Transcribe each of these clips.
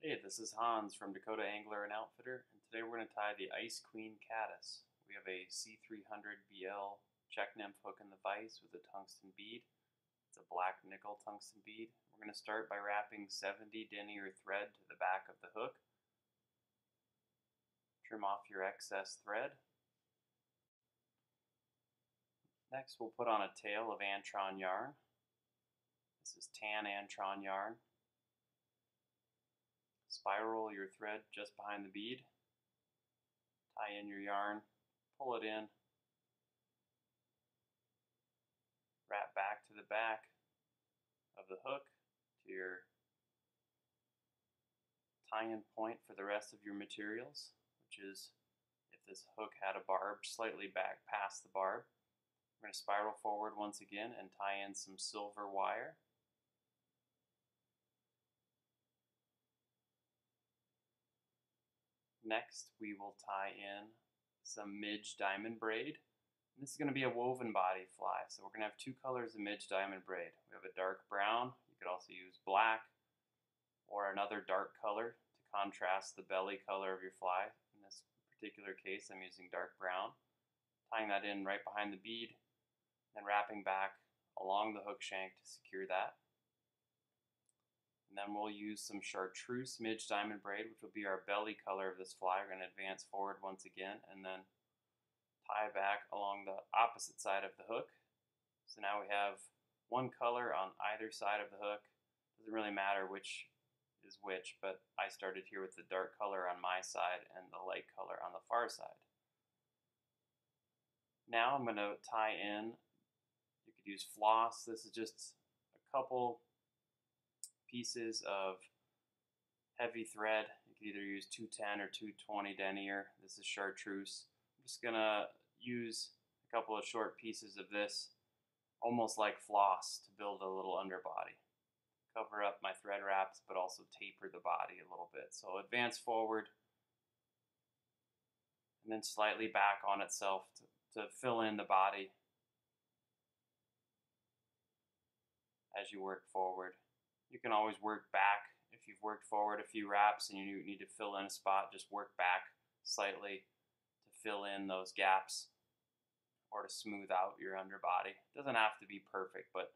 Hey, this is Hans from Dakota Angler and Outfitter, and today we're going to tie the Ice Queen Caddis. We have a C300 BL check nymph hook in the vise with a tungsten bead. It's a black nickel tungsten bead. We're going to start by wrapping 70 denier thread to the back of the hook. Trim off your excess thread. Next, we'll put on a tail of antron yarn. This is tan antron yarn. Spiral your thread just behind the bead, tie in your yarn, pull it in, wrap back to the back of the hook to your tie-in point for the rest of your materials, which is, if this hook had a barb, slightly back past the barb. We're going to spiral forward once again and tie in some silver wire. Next, we will tie in some midge diamond braid. And this is going to be a woven body fly, so we're going to have two colors of midge diamond braid. We have a dark brown. You could also use black or another dark color to contrast the belly color of your fly. In this particular case, I'm using dark brown. Tying that in right behind the bead and wrapping back along the hook shank to secure that. And then we'll use some chartreuse midge diamond braid, which will be our belly color of this fly. We're going to advance forward once again and then tie back along the opposite side of the hook. So now we have one color on either side of the hook. Doesn't really matter which is which, but I started here with the dark color on my side and the light color on the far side. Now I'm going to tie in, you could use floss. This is just a couple pieces of heavy thread. You can either use 210 or 220 denier. This is chartreuse. I'm just gonna use a couple of short pieces of this, almost like floss, to build a little underbody. Cover up my thread wraps, but also taper the body a little bit. So advance forward and then slightly back on itself to fill in the body as you work forward. You can always work back. If you've worked forward a few wraps and you need to fill in a spot, just work back slightly to fill in those gaps or to smooth out your underbody. It doesn't have to be perfect, but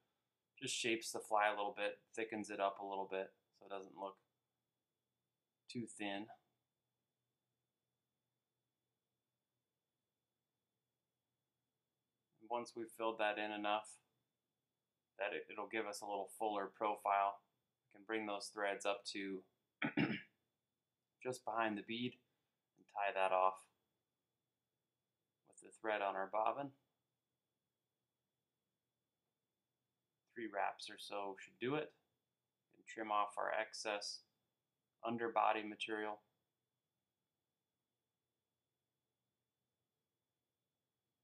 just shapes the fly a little bit, thickens it up a little bit so it doesn't look too thin. And once we've filled that in enough, that it'll give us a little fuller profile. We can bring those threads up to just behind the bead and tie that off with the thread on our bobbin. 3 wraps or so should do it. And trim off our excess underbody material.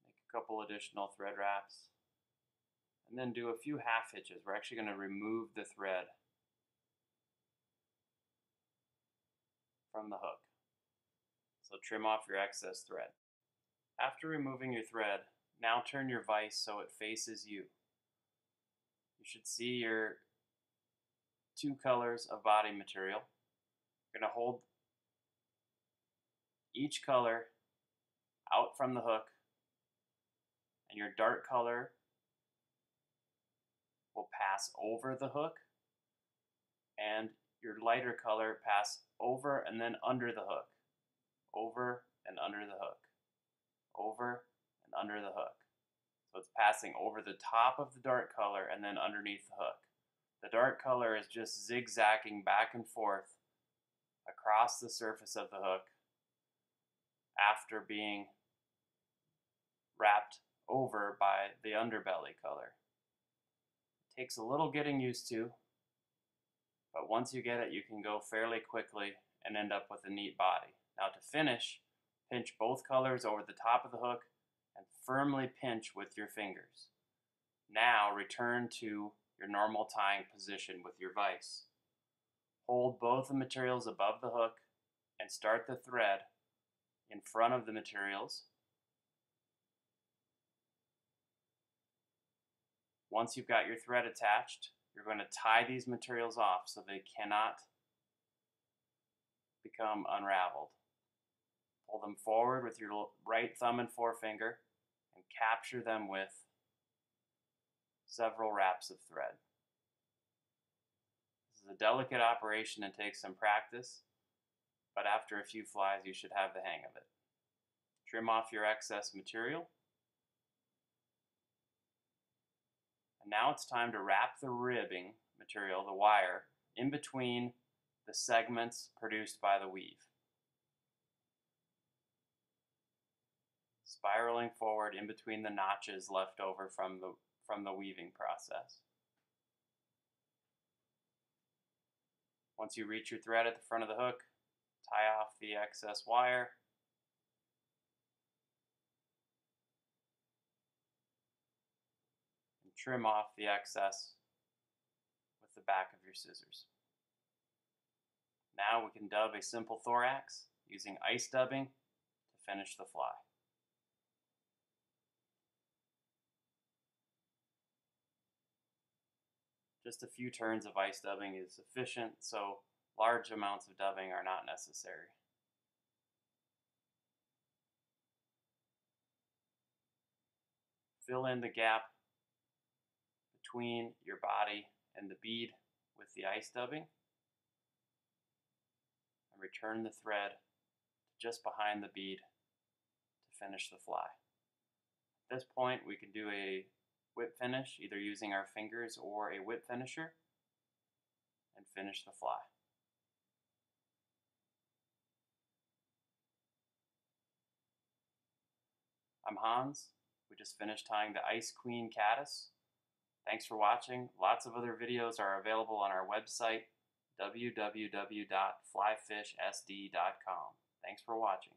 Make a couple additional thread wraps. And then do a few half hitches. We're actually going to remove the thread from the hook. So trim off your excess thread. After removing your thread, now turn your vise so it faces you. You should see your 2 colors of body material. You're going to hold each color out from the hook, and your dark color will pass over the hook, and your lighter color pass over and then under the hook, over and under the hook, over and under the hook. So it's passing over the top of the dark color and then underneath the hook. The dark color is just zigzagging back and forth across the surface of the hook after being wrapped over by the underbelly color. Takes a little getting used to, but once you get it, you can go fairly quickly and end up with a neat body. Now to finish, pinch both colors over the top of the hook and firmly pinch with your fingers. Now return to your normal tying position with your vise. Hold both the materials above the hook and start the thread in front of the materials. Once you've got your thread attached, you're going to tie these materials off so they cannot become unraveled. Pull them forward with your right thumb and forefinger and capture them with several wraps of thread. This is a delicate operation and takes some practice, but after a few flies you should have the hang of it. Trim off your excess material. And now it's time to wrap the ribbing material, the wire, in between the segments produced by the weave. Spiraling forward in between the notches left over from the weaving process. Once you reach your thread at the front of the hook, tie off the excess wire. And trim off the excess with the back of your scissors. Now we can dub a simple thorax using ice dubbing to finish the fly. Just a few turns of ice dubbing is sufficient, so large amounts of dubbing are not necessary. Fill in the gap between your body and the bead with the ice dubbing, and return the thread just behind the bead to finish the fly. At this point, we can do a whip finish, either using our fingers or a whip finisher, and finish the fly. I'm Hans. We just finished tying the Ice Queen Caddis. Thanks for watching. Lots of other videos are available on our website, www.flyfishsd.com. Thanks for watching.